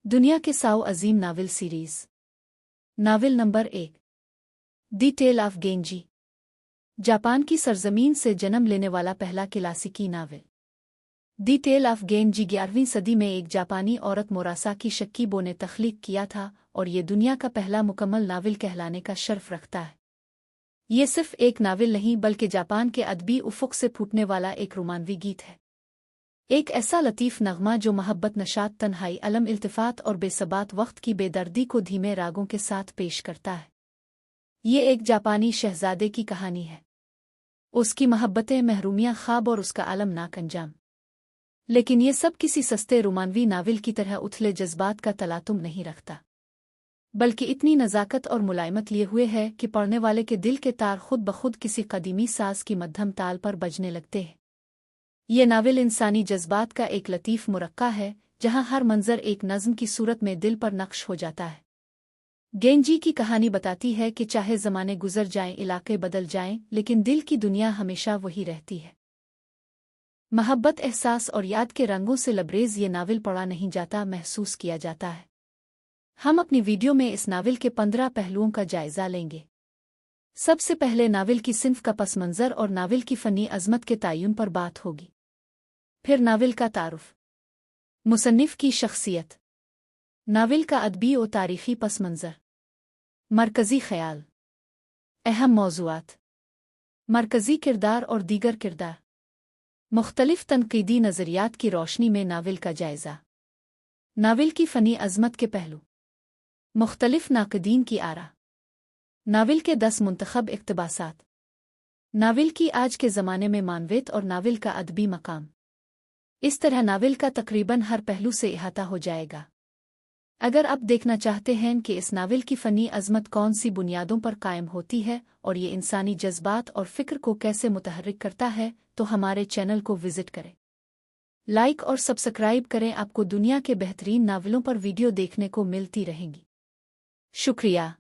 दुनिया के 100 अजीम novel series. Novel number 1, the tale of Genji. Japan की सरजमीन से जन्म लेने वाला पहला क्लासिकी novel. The tale of Genji 11वीं सदी में एक जापानी औरत मोरासाकी शक्कीबो ने तख्लीक किया था और ये दुनिया का पहला मुकम्मल नावल कहलाने का शर्फ रखता है। ये सिर्फ एक नावल नहीं बल्कि जापान के अदबी उफ़ुक़ से फूटने वाला एक रोमानवी गीत है। एक ऐसा लतीफ़ नग़मा जो मोहब्बत, नशात, तन्हाई, अलम, इल्तिफ़ात और बेसबात वक्त की बेदर्दी को धीमे रागों के साथ पेश करता है। ये एक जापानी शहज़ादे की कहानी है, उसकी मोहब्बतें, महरूमियाँ, ख्वाब और उसका अलमनाक अंजाम। लेकिन ये सब किसी सस्ते रोमानवी नावल की तरह उथले जज्बात का तलातुम नहीं रखता, बल्कि इतनी नज़ाकत और मुलायमत लिए हुए है कि पढ़ने वाले के दिल के तार खुद ब खुद किसी कदीमी साज की मध्यम ताल पर बजने लगते हैं। ये नावल इंसानी जज्बात का एक लतीफ़ मुरक्का है, जहाँ हर मंज़र एक नज़्म की सूरत में दिल पर नक्श हो जाता है। गेंजी की कहानी बताती है कि चाहे ज़माने गुजर जाएं, इलाके बदल जाएं, लेकिन दिल की दुनिया हमेशा वही रहती है। मोहब्बत, एहसास और याद के रंगों से लबरेज ये नावल पढ़ा नहीं जाता, महसूस किया जाता है। हम अपनी वीडियो में इस नावल के 15 पहलुओं का जायज़ा लेंगे। सबसे पहले नावल की सिन्फ़ का पस मंज़र और नावल की फ़नी अज़मत के तयन पर बात होगी। फिर नावल का तारुफ, मुसन्निफ़ की शख्सियत, नावल का अदबी और तारीख़ी पस मंज़र, मरकज़ी ख़याल, अहम मौज़ूआत, मरकज़ी किरदार और दीगर किरदार, मुख्तलिफ़ तनक़ीदी नज़रियात की रोशनी में नावल का जायज़ा, नावल की फ़नी अज़मत के पहलू, मुख्तलिफ़ नाक़दीन की आरा, नावल के 10 मुंतखब इक़्तिबासात, नावल की आज के ज़माने में मानवियत और नावल का अदबी मकाम। इस तरह नावल का तकरीबन हर पहलू से इहाता हो जाएगा। अगर आप देखना चाहते हैं कि इस नावल की फ़नी अज़मत कौन सी बुनियादों पर कायम होती है और ये इंसानी जज्बात और फ़िक्र को कैसे मुतहर्रिक करता है, तो हमारे चैनल को विज़िट करें, लाइक और सब्सक्राइब करें। आपको दुनिया के बेहतरीन नावलों पर वीडियो देखने को मिलती रहेंगी। शुक्रिया।